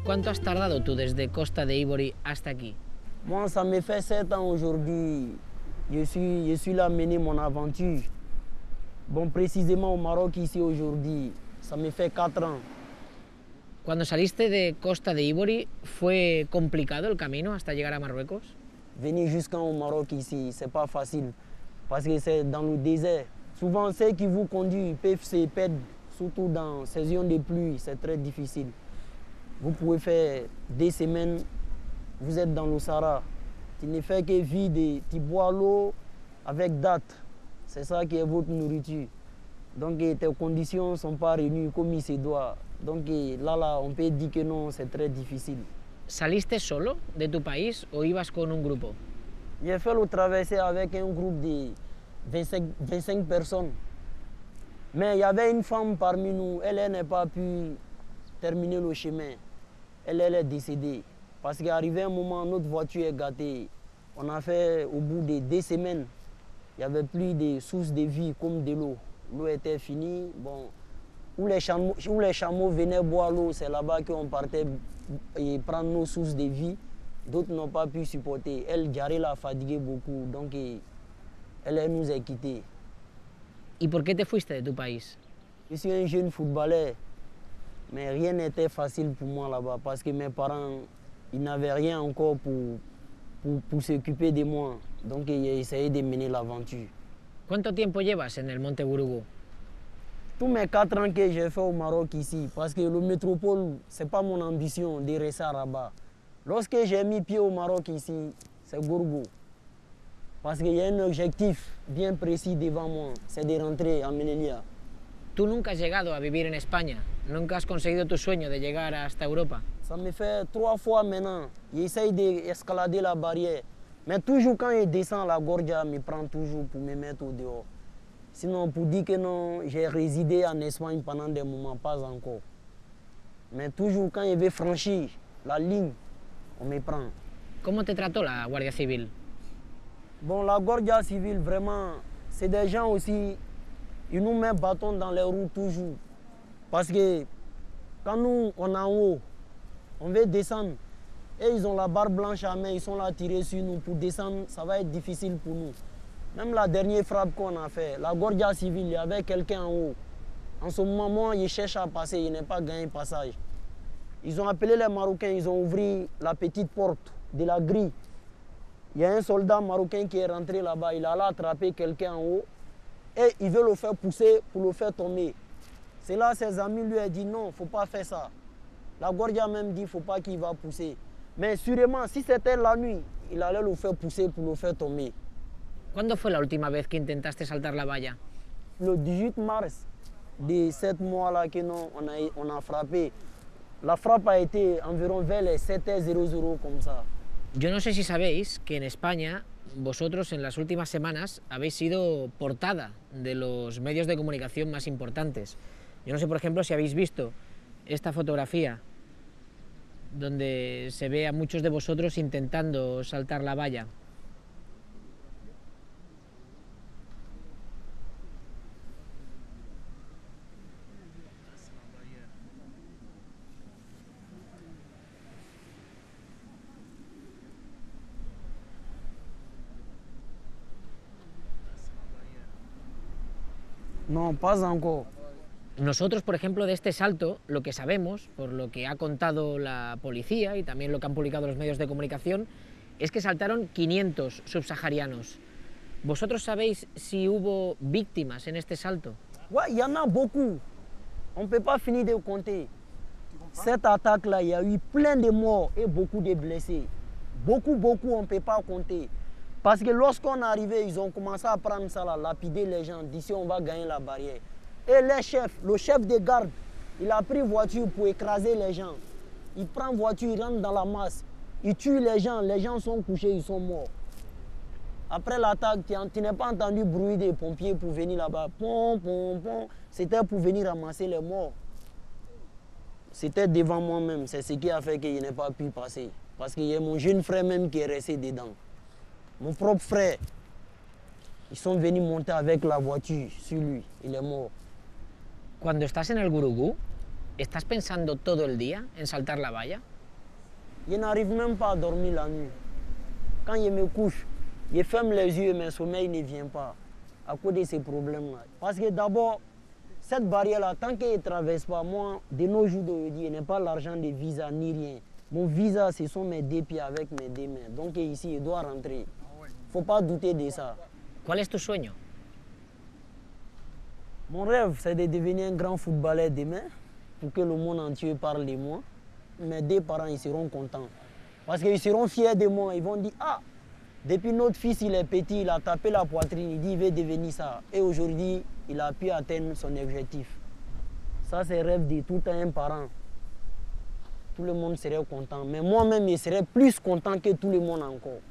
¿Cuánto has tardado tú desde Costa de Ivori hasta aquí? Moi, ça me fait 7 ans aujourd'hui. Je suis là mener mon aventure. Bon, précisément au Maroc ici aujourd'hui, ça me fait 4 ans. Cuando saliste de Costa de Ivori, ¿fue complicado el camino hasta llegar a Marruecos? Venir jusqu'au Maroc ici, c'est pas facile parce que c'est dans le désert. Souvent, ceux qui vous conduisent peuvent se perdre, surtout dans saison de pluie, c'est très difficile. Vous pouvez faire 2 semaines, vous êtes dans le Sahara. Tu ne fais que vivre, tu bois l'eau avec date. C'est ça qui est votre nourriture. Donc tes conditions ne sont pas réunies comme il se doit. Donc là, on peut dire que non, c'est très difficile. ¿Saliste solo de tu país o ibas con un grupo? J'ai fait le traversée avec un groupe de 25 personnes. Mais il y avait une femme parmi nous, elle n'a pas pu terminer le chemin. Elle est décédée. Parce qu'arrivé un moment, notre voiture est gâtée. On a fait au bout de 2 semaines, il n'y avait plus de sources de vie comme de l'eau. L'eau était finie. Bon, où les chameaux venaient boire l'eau, c'est là-bas qu'on partait et prendre nos sources de vie. D'autres n'ont pas pu supporter. Elle, Diarra, l'a fatigué beaucoup, donc elle nous a quittés. ¿Y por qué te fuiste de tu país? Je suis un jeune footballeur, mais rien n'était facile pour moi là-bas parce que mes parents, ils n'avaient rien encore pour s'occuper de moi. Donc j'ai essayé de mener l'aventure. ¿Cuánto tiempo llevas en el Monte Gurugú? Tous mes 4 ans que j'ai fait au Maroc ici, parce que le métropole, ce n'est pas mon ambition de rester à Rabat. Lorsque j'ai mis pied au Maroc ici, c'est Gourgou. Parce qu'il y a un objectif bien précis devant moi, c'est de rentrer à Melilla. Tú nunca has llegado a vivir en España, nunca has conseguido tu sueño de llegar hasta Europa. Ça me fait 3 fois maintenant. J'essaye d'escalader la barrière. Mais toujours quand je descends, la Gordia me prend toujours pour me mettre au dehors. Sinon, pour dire que non, j'ai résidé en Espagne pendant des moments, pas encore. Mais toujours quand je vais franchir la ligne, on me prend. ¿Cómo te trató la Guardia Civil? Bon, la Guardia civile, vraiment, c'est des gens aussi, ils nous mettent bâton dans les roues toujours. Parce que quand nous, on est en haut, on veut descendre, et ils ont la barre blanche à main, ils sont là à tirer sur nous. Pour descendre, ça va être difficile pour nous. Même la dernière frappe qu'on a fait, la Guardia civile, il y avait quelqu'un en haut. En ce moment, moi, il cherche à passer, il n'a pas gagné passage. Ils ont appelé les Marocains, ils ont ouvert la petite porte de la grille. Il y a un soldat marocain qui est rentré là-bas, il a allé attraper quelqu'un en haut et il veut le faire pousser pour le faire tomber. C'est là ses amis lui ont dit non, il ne faut pas faire ça. La Guardia même dit il ne faut pas qu'il va pousser. Mais sûrement, si c'était la nuit, il allait le faire pousser pour le faire tomber. ¿Cuándo fue la última vez que intentaste saltar la valla? Le 18 mars de 7 mois-là on a frappé. La frappe a été environ vers les 7h00 comme ça. Yo no sé si sabéis que en España vosotros en las últimas semanas habéis sido portada de los medios de comunicación más importantes. Yo no sé, por ejemplo, si habéis visto esta fotografía donde se ve a muchos de vosotros intentando saltar la valla. Non, pas encore. Nosotros, por ejemplo, de este salto, lo que sabemos, por lo que ha contado la policía y también lo que han publicado los medios de comunicación, es que saltaron 500 subsaharianos. ¿Vosotros sabéis si hubo víctimas en este salto? Ouais, il y en a beaucoup. On ne peut pas finir de compter. Cette attaque-là, il y a eu plein de morts et beaucoup de blessés. Beaucoup, on ne peut pas compter. Parce que lorsqu'on est arrivé, ils ont commencé à prendre ça, là, lapider les gens. D'ici, on va gagner la barrière. Et les chefs, le chef de garde, il a pris voiture pour écraser les gens. Il prend voiture, il rentre dans la masse. Il tue les gens sont couchés, ils sont morts. Après l'attaque, tu n'as pas entendu bruit des pompiers pour venir là-bas. Pom, pom, pom. C'était pour venir ramasser les morts. C'était devant moi-même, c'est ce qui a fait que je n'ai pas pu passer. Parce qu'il y a mon jeune frère même qui est resté dedans. Mon propre frère, ils sont venus monter avec la voiture sur lui, il est mort. Cuando estás en el Gurugú, ¿estás pensando todo el día en saltar la valla? Je n'arrive même pas à dormir la nuit. Quand je me couche, je ferme les yeux et mon sommeil ne vient pas à cause de ces problèmes-là. Parce que d'abord, cette barrière-là, tant qu'elle ne traverse pas, moi, de nos jours d'aujourd'hui, je n'ai pas l'argent de visa ni rien. Mon visa, ce sont mes deux pieds avec mes deux mains. Donc ici, je dois rentrer. Il ne faut pas douter de ça. ¿Cuál es tu sueño? Mon rêve, c'est de devenir un grand footballeur demain pour que le monde entier parle de moi. Mes deux parents, ils seront contents. Parce qu'ils seront fiers de moi. Ils vont dire, ah, depuis notre fils, il est petit, il a tapé la poitrine, il dit, il veut devenir ça. Et aujourd'hui, il a pu atteindre son objectif. Ça, c'est le rêve de tout un parent. Tout le monde serait content. Mais moi-même, je serais plus content que tout le monde encore.